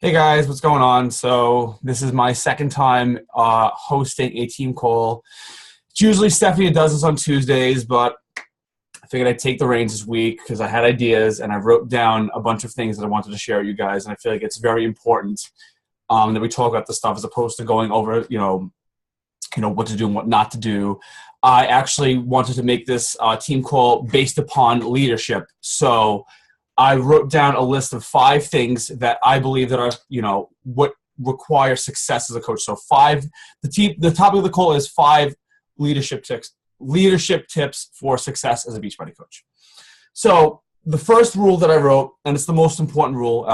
Hey guys, what's going on? So this is my second time hosting a team call. It's usually Stephanie that does this on Tuesdays, but I figured I'd take the reins this week because I had ideas and I wrote down a bunch of things that I wanted to share with you guys. And I feel like it's very important that we talk about this stuff as opposed to going over, what to do and what not to do. I actually wanted to make this team call based upon leadership. So I wrote down a list of 5 things that I believe that are, what require success as a coach. So the topic of the call is 5 leadership tips for success as a Beachbody coach. So the first rule that I wrote, and it's the most important rule,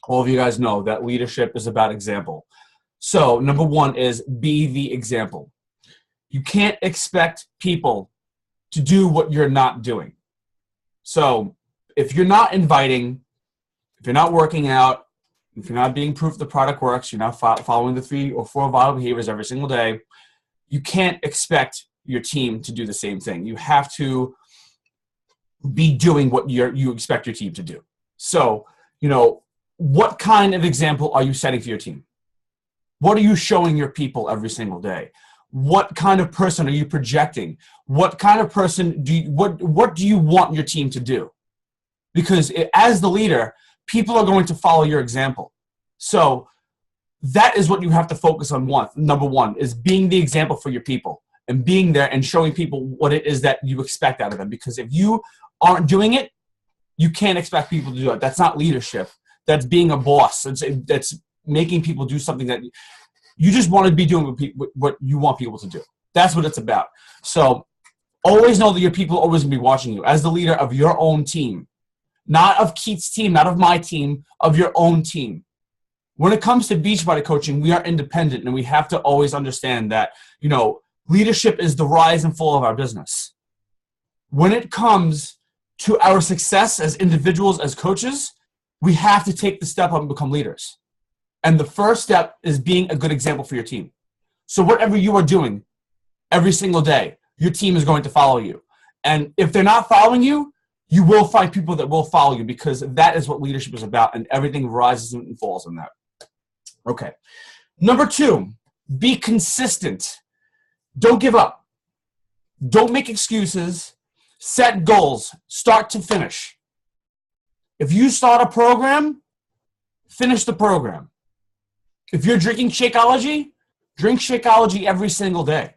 all of you guys know that leadership is about example. So number 1 is be the example. You can't expect people to do what you're not doing. So if you're not inviting, if you're not working out, if you're not being proof the product works, you're not following the 3 or 4 vital behaviors every single day, you can't expect your team to do the same thing. You have to be doing what you expect your team to do. So, what kind of example are you setting for your team? What are you showing your people every single day? What kind of person are you projecting? What kind of person what do you want your team to do? Because as the leader, people are going to follow your example. So that is what you have to focus on. Number 1 is being the example for your people and being there and showing people what it is that you expect out of them. Because if you aren't doing it, you can't expect people to do it. That's not leadership. That's being a boss. That's making people do something that you just want to be doing what you want people to do. That's what it's about. So always know that your people are always going to be watching you as the leader of your own team. Not of Keith's team, not of my team, of your own team. When it comes to Beachbody coaching, we are independent, and we have to always understand that, leadership is the rise and fall of our business. When it comes to our success as individuals, as coaches, we have to take the step up and become leaders. And the first step is being a good example for your team. So whatever you are doing every single day, your team is going to follow you. And if they're not following you, you will find people that will follow you, because that is what leadership is about, and everything rises and falls on that. Okay. Number 2, be consistent. Don't give up. Don't make excuses. Set goals, start to finish. If you start a program, finish the program. If you're drinking Shakeology, drink Shakeology every single day.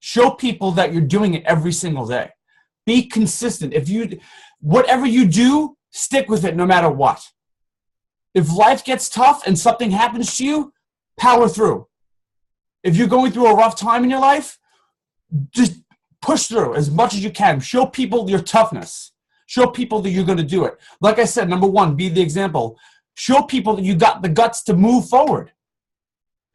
Show people that you're doing it every single day. Be consistent. Whatever you do, stick with it no matter what. If life gets tough and something happens to you, power through. If you're going through a rough time in your life, just push through as much as you can. Show people your toughness. Show people that you're going to do it. Like I said, number 1, be the example. Show people that you got the guts to move forward.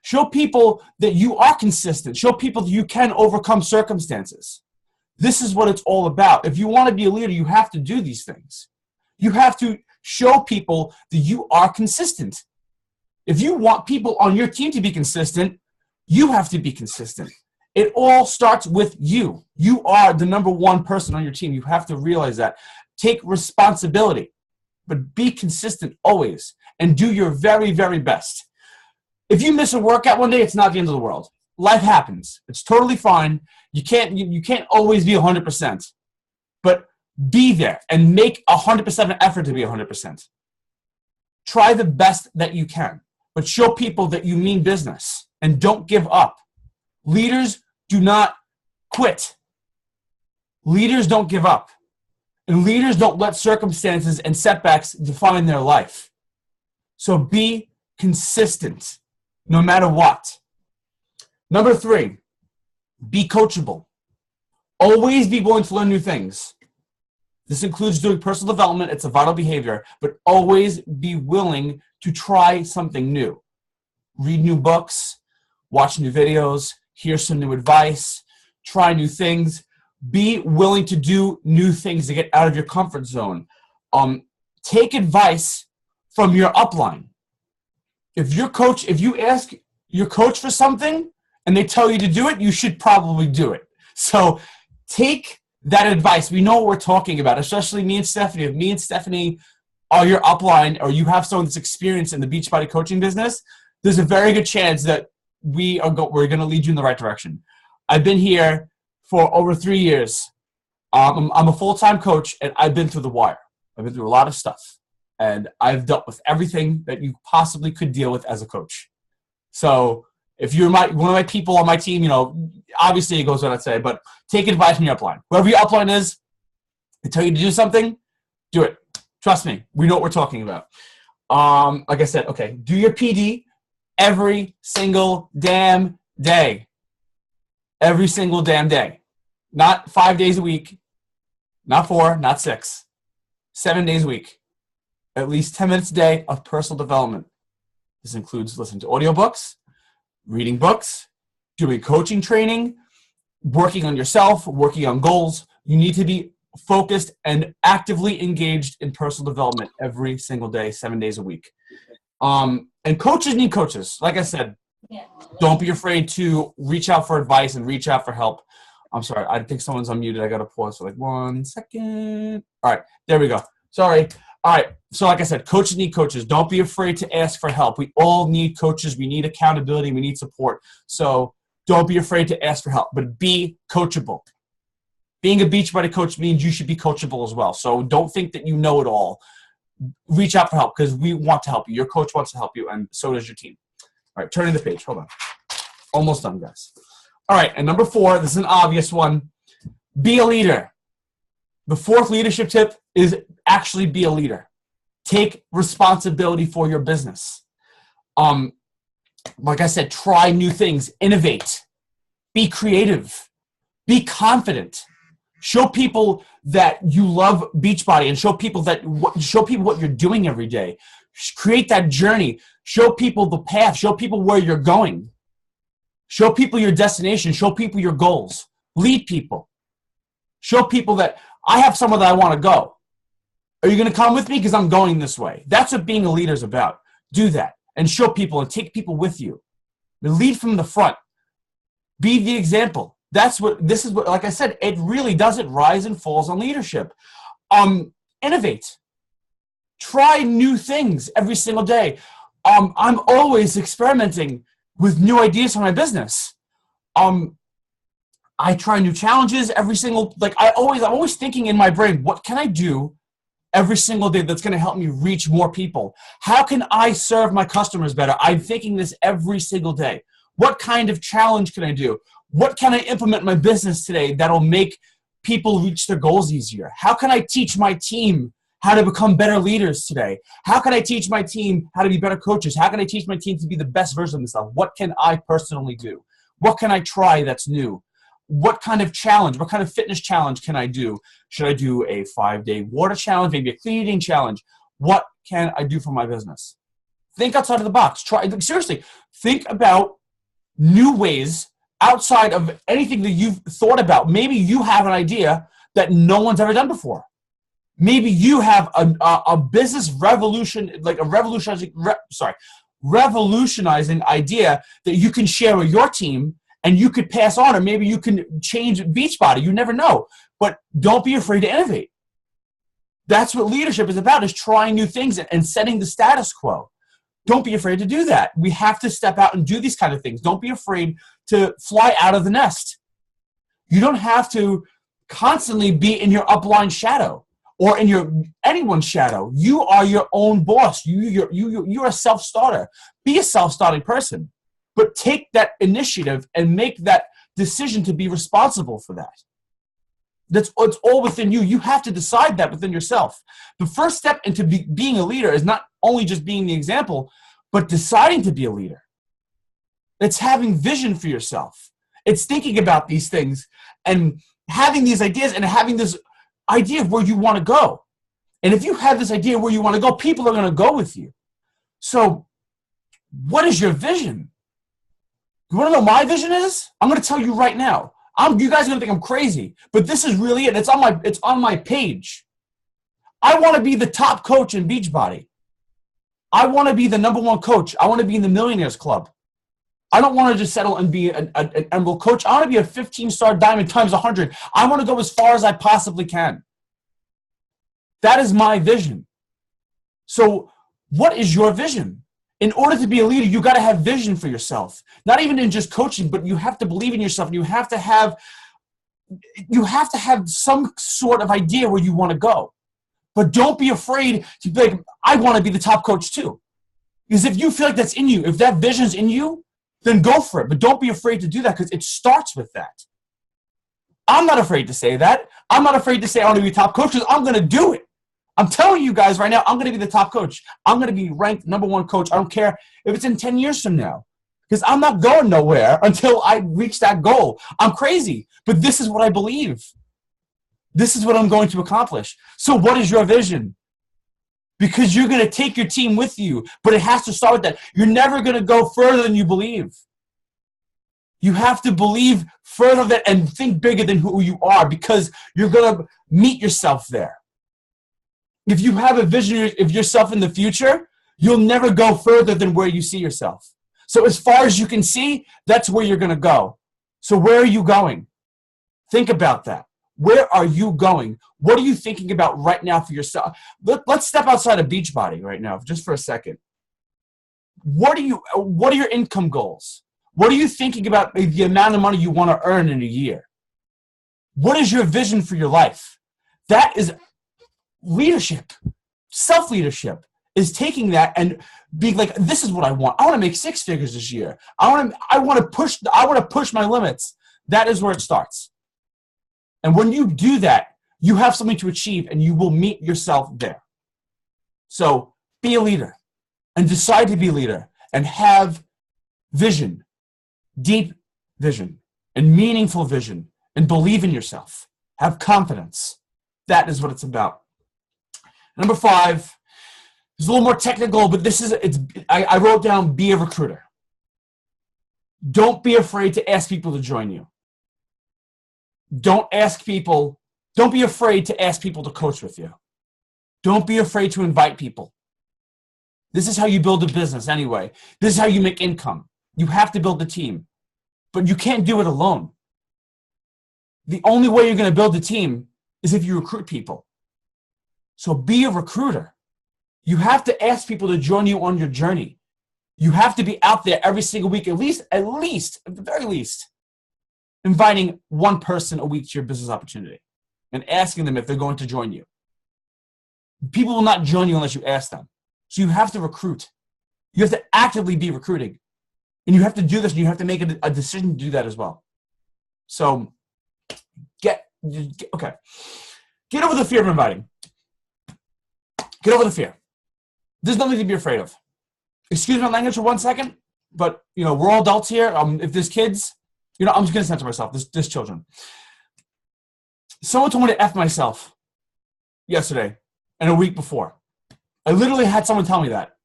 Show people that you are consistent. Show people that you can overcome circumstances. This is what it's all about. If you want to be a leader, you have to do these things. You have to show people that you are consistent. If you want people on your team to be consistent, you have to be consistent. It all starts with you. You are the number 1 person on your team. You have to realize that. Take responsibility, but be consistent always and do your very, very best. If you miss a workout one day, it's not the end of the world. Life happens. It's totally fine. You can't always be 100%, but be there and make 100% of an effort to be 100%. Try the best that you can, but show people that you mean business and don't give up. Leaders do not quit. Leaders don't give up. And leaders don't let circumstances and setbacks define their life. So be consistent no matter what. Number 3, be coachable. Always be willing to learn new things. This includes doing personal development. It's a vital behavior, but always be willing to try something new. Read new books, watch new videos, hear some new advice, try new things. Be willing to do new things to get out of your comfort zone. Take advice from your upline. If you ask your coach for something and they tell you to do it, you should probably do it. So take that advice. We know what we're talking about, especially me and Stephanie. If me and Stephanie are your upline or you have someone that's experienced in the Beachbody coaching business, there's a very good chance that we're going to lead you in the right direction. I've been here for over 3 years. I'm a full-time coach, and I've been through the wire. I've been through a lot of stuff, and I've dealt with everything that you possibly could deal with as a coach. So if you're one of my people on my team, obviously it goes without saying, but take advice from your upline. Whoever your upline is, they tell you to do something, do it. Trust me, we know what we're talking about. Like I said, okay, do your PD every single damn day. Every single damn day. Not 5 days a week, not 4, not 6. 7 days a week. At least 10 minutes a day of personal development. This includes listening to audiobooks, reading books, doing coaching training, working on yourself, working on goals. You need to be focused and actively engaged in personal development every single day, 7 days a week. And coaches need coaches. Like I said, don't be afraid to reach out for advice and reach out for help. I'm sorry, I think someone's unmuted. I got to pause for like 1 second. All right, there we go. Sorry. All right, so like I said, coaches need coaches. Don't be afraid to ask for help. We all need coaches. We need accountability. We need support. So don't be afraid to ask for help, but be coachable. Being a Beachbody coach means you should be coachable as well. So don't think that you know it all. Reach out for help because we want to help you. Your coach wants to help you, and so does your team. All right, turning the page. Hold on. Almost done, guys. All right, and number 4, this is an obvious one. Be a leader. The 4th leadership tip is actually be a leader. Take responsibility for your business. Like I said, try new things. Innovate. Be creative. Be confident. Show people that you love Beachbody and show people what you're doing every day. Create that journey. Show people the path. Show people where you're going. Show people your destination. Show people your goals. Lead people. Show people that I have somewhere that I want to go. Are you going to come with me? Because I'm going this way. That's what being a leader is about. Do that and show people and take people with you. Lead from the front. Be the example. This is what, like I said, it really doesn't rise and falls on leadership. Innovate. Try new things every single day. I'm always experimenting with new ideas for my business. I try new challenges every single, I'm always thinking in my brain, what can I do every single day that's going to help me reach more people? How can I serve my customers better? I'm thinking this every single day. What kind of challenge can I do? What can I implement in my business today that'll make people reach their goals easier? How can I teach my team how to become better leaders today? How can I teach my team how to be better coaches? How can I teach my team to be the best version of themselves? What can I personally do? What can I try that's new? What kind of challenge, what kind of fitness challenge can I do? Should I do a 5-day water challenge, maybe a clean eating challenge? What can I do for my business? Think outside of the box. Seriously, think about new ways outside of anything that you've thought about. Maybe you have an idea that no one's ever done before. Maybe you have a business revolution, like a revolutionizing idea that you can share with your team and you could pass on, or maybe you can change Beachbody. You never know. But don't be afraid to innovate. That's what leadership is about, is trying new things and setting the status quo. Don't be afraid to do that. We have to step out and do these kind of things. Don't be afraid to fly out of the nest. You don't have to constantly be in your upline shadow or in anyone's shadow. You are your own boss. You're a self-starter. Be a self-starting person. But take that initiative and make that decision to be responsible for that. It's all within you. You have to decide that within yourself. The first step into being a leader is not only just being the example, but deciding to be a leader. It's having vision for yourself. It's thinking about these things and having these ideas and having this idea of where you want to go. And if you have this idea where you want to go, people are going to go with you. So what is your vision? You want to know what my vision is? I'm going to tell you right now. You guys are going to think I'm crazy, but this is really it. It's on my page. I want to be the top coach in Beachbody. I want to be the #1 coach. I want to be in the Millionaires Club. I don't want to just settle and be an emerald coach. I want to be a 15-star diamond times 100. I want to go as far as I possibly can. That is my vision. So what is your vision? In order to be a leader, you got to have vision for yourself. Not even in just coaching, but you have to believe in yourself. And you have to have some sort of idea where you want to go. But don't be afraid to be like, I want to be the top coach too. Because if you feel like that's in you, if that vision's in you, then go for it. But don't be afraid to do that, because it starts with that. I'm not afraid to say that. I'm not afraid to say I want to be a top coach, because I'm going to do it. I'm telling you guys right now, I'm going to be the top coach. I'm going to be ranked #1 coach. I don't care if it's in 10 years from now, because I'm not going nowhere until I reach that goal. I'm crazy, but this is what I believe. This is what I'm going to accomplish. So what is your vision? Because you're going to take your team with you, but it has to start with that. You're never going to go further than you believe. You have to believe further than, and think bigger than who you are, because you're going to meet yourself there. If you have a vision of yourself in the future, you'll never go further than where you see yourself. So as far as you can see, that's where you're going to go. So where are you going? Think about that. Where are you going? What are you thinking about right now for yourself? Let's step outside of Beachbody right now, just for a second. What are your income goals? What are you thinking about the amount of money you want to earn in a year? What is your vision for your life? That is leadership. Self-leadership is taking that and being like, this is what I want. I want to make 6 figures this year. I want to push my limits. That is where it starts. And when you do that, you have something to achieve, and you will meet yourself there. So be a leader, and decide to be a leader, and have vision, deep vision, and meaningful vision, and believe in yourself. Have confidence. That is what it's about. Number 5 is a little more technical, but I wrote down, be a recruiter. Don't be afraid to ask people to join you. Don't be afraid to ask people to coach with you. Don't be afraid to invite people. This is how you build a business anyway. This is how you make income. You have to build a team, but you can't do it alone. The only way you're going to build a team is if you recruit people. So be a recruiter. You have to ask people to join you on your journey. You have to be out there every single week, at the very least, inviting one person a week to your business opportunity and asking them if they're going to join you. People will not join you unless you ask them. So you have to recruit. You have to actively be recruiting. And you have to do this, and you have to make a decision to do that as well. So get over the fear of inviting. Get over the fear. There's nothing to be afraid of. Excuse my language for 1 second, but we're all adults here. If there's kids, I'm just going to censor myself. There's children. Someone told me to F myself yesterday and a week before. I literally had someone tell me that.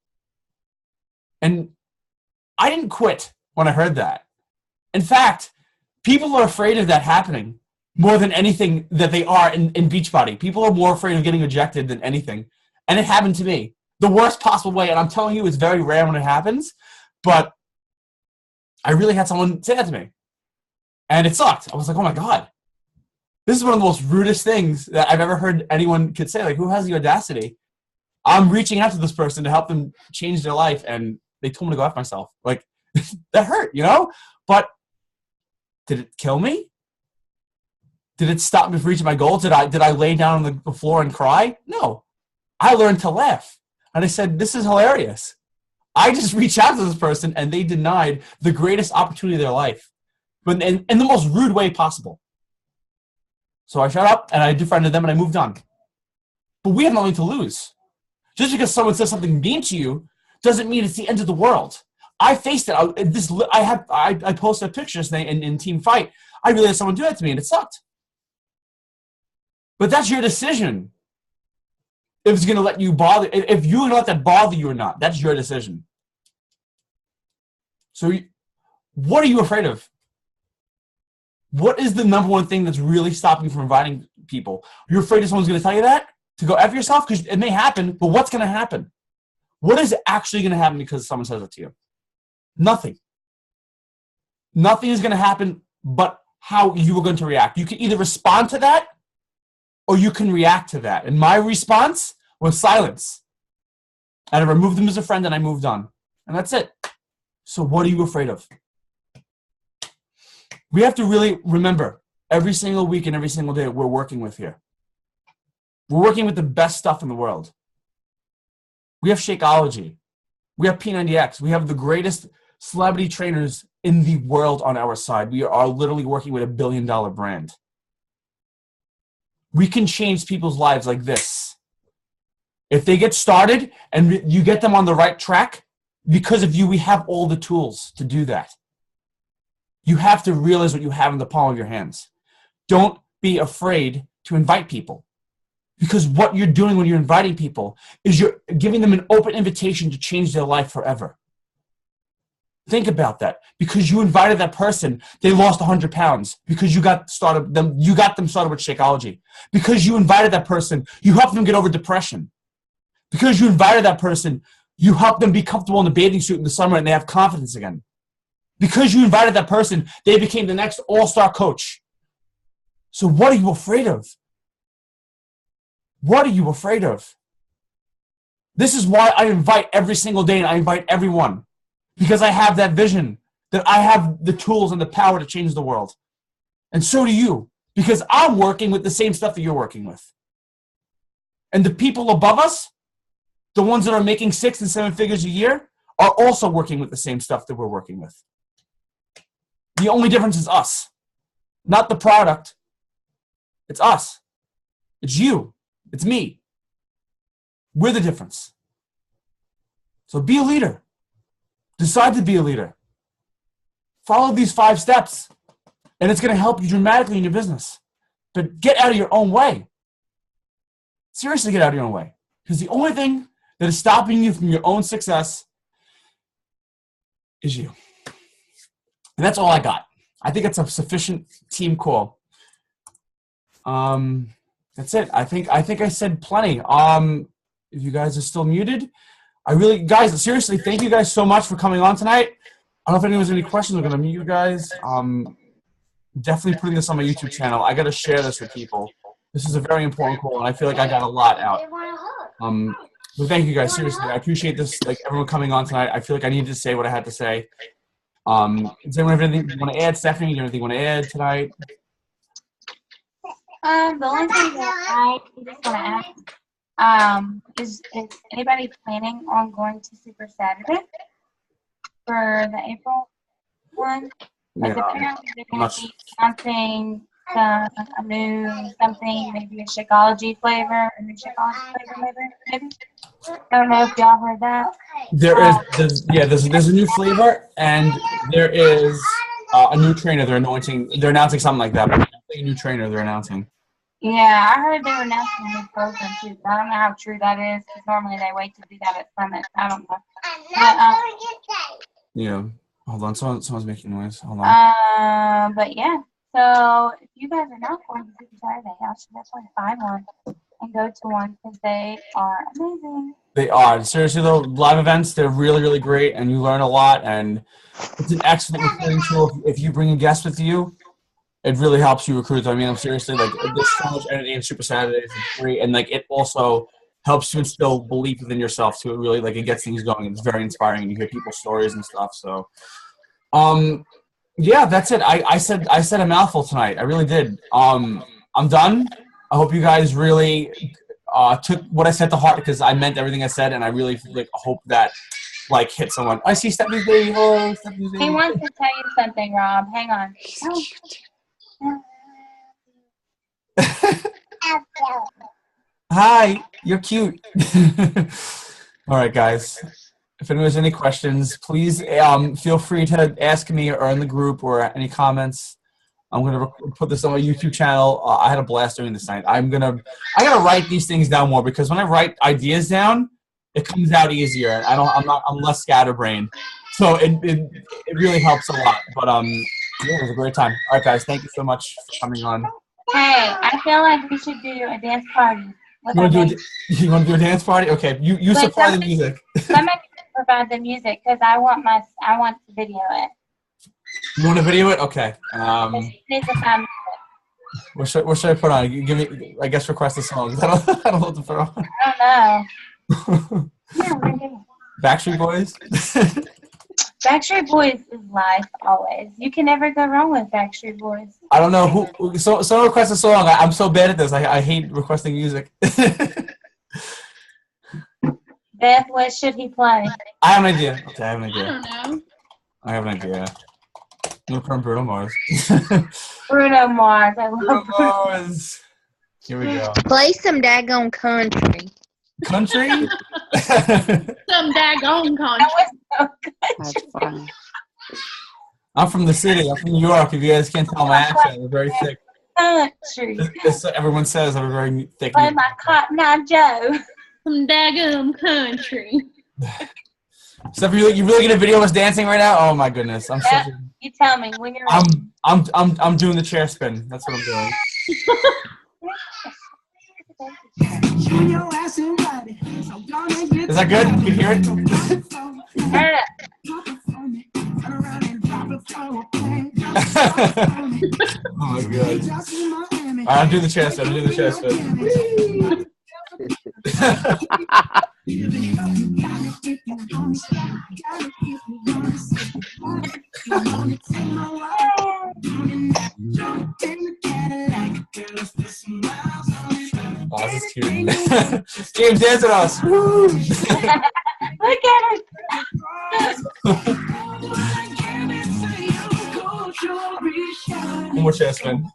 And I didn't quit when I heard that. In fact, people are afraid of that happening more than anything that they are in Beachbody. People are more afraid of getting ejected than anything. And it happened to me. The worst possible way. And I'm telling you, it's very rare when it happens. But I really had someone say that to me. And it sucked. I was like, oh my God. This is one of the most rudest things that I've ever heard anyone could say. Like, who has the audacity? I'm reaching out to this person to help them change their life, and they told me to go F myself. Like, that hurt, But did it kill me? Did it stop me from reaching my goals? Did I lay down on the floor and cry? No. I learned to laugh. And I said, this is hilarious. I just reached out to this person, and they denied the greatest opportunity of their life, but in the most rude way possible. So I shut up, and I defriended them, and I moved on. But we have nothing to lose. Just because someone says something mean to you doesn't mean it's the end of the world. I faced it. I posted pictures in Team Fight. I really had someone do that to me, and it sucked. But that's your decision. If it's going to let you bother, if you're going to let that bother you or not, that's your decision. So what are you afraid of? What is the number one thing that's really stopping you from inviting people? You're afraid that someone's going to tell you that? To go F yourself? Because it may happen, but what's going to happen? What is actually going to happen because someone says it to you? Nothing. Nothing is going to happen but how you are going to react. You can either respond to that or you can react to that. And my response was silence. And I removed them as a friend and I moved on. And that's it. So what are you afraid of? We have to really remember every single week and every single day we're working with here. We're working with the best stuff in the world. We have Shakeology. We have P90X. We have the greatest celebrity trainers in the world on our side. We are literally working with $1 billion brand. We can change people's lives like this. If they get started and you get them on the right track, because of you, we have all the tools to do that. You have to realize what you have in the palm of your hands. Don't be afraid to invite people. Because what you're doing when you're inviting people is you're giving them an open invitation to change their life forever. Think about that. Because you invited that person, they lost 100 pounds. Because you got them started with Shakeology. Because you invited that person, you helped them get over depression. Because you invited that person, you helped them be comfortable in the bathing suit in the summer and they have confidence again. Because you invited that person, they became the next all-star coach. So what are you afraid of? What are you afraid of? This is why I invite every single day and I invite everyone. Because I have that vision, that I have the tools and the power to change the world. And so do you. Because I'm working with the same stuff that you're working with. And the people above us, the ones that are making 6 and 7 figures a year, are also working with the same stuff that we're working with. The only difference is us. Not the product. It's us. It's you. It's me. We're the difference. So be a leader. Decide to be a leader. Follow these 5 steps, and it's going to help you dramatically in your business. But get out of your own way. Seriously, get out of your own way. Because the only thing that is stopping you from your own success is you. And that's all I got. I think it's a sufficient team call. That's it. I think I said plenty. If you guys are still muted, guys, seriously, thank you guys so much for coming on tonight. I don't know if anyone has any questions. We're gonna mute you guys. Definitely putting this on my YouTube channel. I gotta share this with people. This is a very important call, and I feel like I got a lot out. So thank you guys. Seriously, I appreciate this. Like everyone coming on tonight. I feel like I needed to say what I had to say. Does anyone have anything you want to add? Stephanie, do you have anything you want to add tonight? The only thing that I just want to ask is anybody planning on going to Super Saturday for the April one? Like apparently they're going to be announcing a new something, maybe a Shakeology flavor, a new Shakeology flavor, maybe. I don't know if y'all heard that. There's a new flavor, and there is a new trainer they're announcing. They're announcing something like that. But a new trainer they're announcing. Yeah, I heard they were announcing a new program too. I don't know how true that is, because normally they wait to do that at Summit. I don't know. But, yeah. Hold on. Someone's making noise. Hold on. But yeah. So if you guys are not going to Super Saturday, y'all should definitely find one and go to one because they are amazing. They are. Seriously though, live events, they're really, really great, and you learn a lot, and it's an excellent recruiting tool. If you bring a guest with you, it really helps you recruit. I mean, I'm seriously, like, there's so much energy in Super Saturdays. It's great, and like it also helps you instill belief within yourself too. It really, like, it gets things going. It's very inspiring, and you hear people's stories and stuff. So, yeah, that's it. I said a mouthful tonight. I really did. I'm done. I hope you guys really took what I said to heart, because I meant everything I said, and I really hope that hit someone. I see Stephanie's baby. Hello, Stephanie's baby. He wants to tell you something, Rob. Hang on. Hi, you're cute. All right, guys. If anyone has any questions, please feel free to ask me or in the group or any comments. I'm gonna put this on my YouTube channel. I had a blast doing this night. I gotta write these things down more, because when I write ideas down, it comes out easier. I'm less scatterbrained, so it really helps a lot. But yeah, it was a great time. All right, guys, thank you so much for coming on. Hey, I feel like we should do a dance party. You want to do a dance party? Okay, you supply the music. Somebody provide the music, because I want to video it. You want to video it? Okay. What should I put on? Give me, I guess, request a song. I don't know what to put on. I don't know. Yeah, we're good. Backstreet Boys? Backstreet Boys is life always. You can never go wrong with Backstreet Boys. I don't know who. So someone request a song. I'm so bad at this. I hate requesting music. Beth, what should he play? I have an idea. Okay, I have an idea. I don't know. I have an idea. No from Bruno Mars. Bruno Mars. I Bruno love Bruno. Mars. Here we go. Play some daggone country. Country? Some daggone country. That was so good. That's funny. I'm from the city. I'm from New York. If you guys can't tell my accent, I'm very thick. Country. Everyone says I'm a very thick. Play my Cotton Eye Joe. Some daggone country. Steph, you really gonna video us dancing right now? Oh my goodness, I'm Yeah. such a, You tell me when you're ready. I'm doing the chair spin. That's what I'm doing. Is that good? You can hear it? Turn it Oh my god. Alright, I'm doing the chair spin. I'm doing the chair spin. Oh, this is cute. James, dance with us. Woo! Look at it. One more chair spin.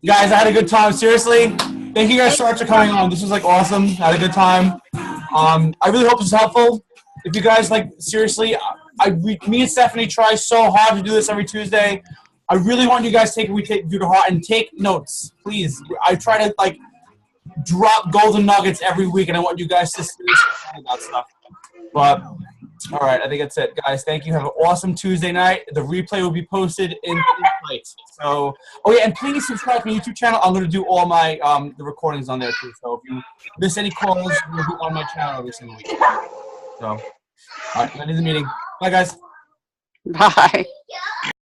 Guys, I had a good time. Seriously, thank you guys so much for coming on. This was like awesome. I had a good time. I really hope this was helpful. If you guys seriously, me and Stephanie try so hard to do this every Tuesday. I really want you guys to do to heart and take notes, please. I try to drop golden nuggets every week, and I want you guys to seriously about stuff. But all right, I think that's it, guys. Thank you. Have an awesome Tuesday night. The replay will be posted in night. So, oh yeah, and please subscribe to my YouTube channel. I'm gonna do all my the recordings on there too. So if you miss any calls, we'll be on my channel every single week. So, all right, that is the meeting. Bye, guys. Bye.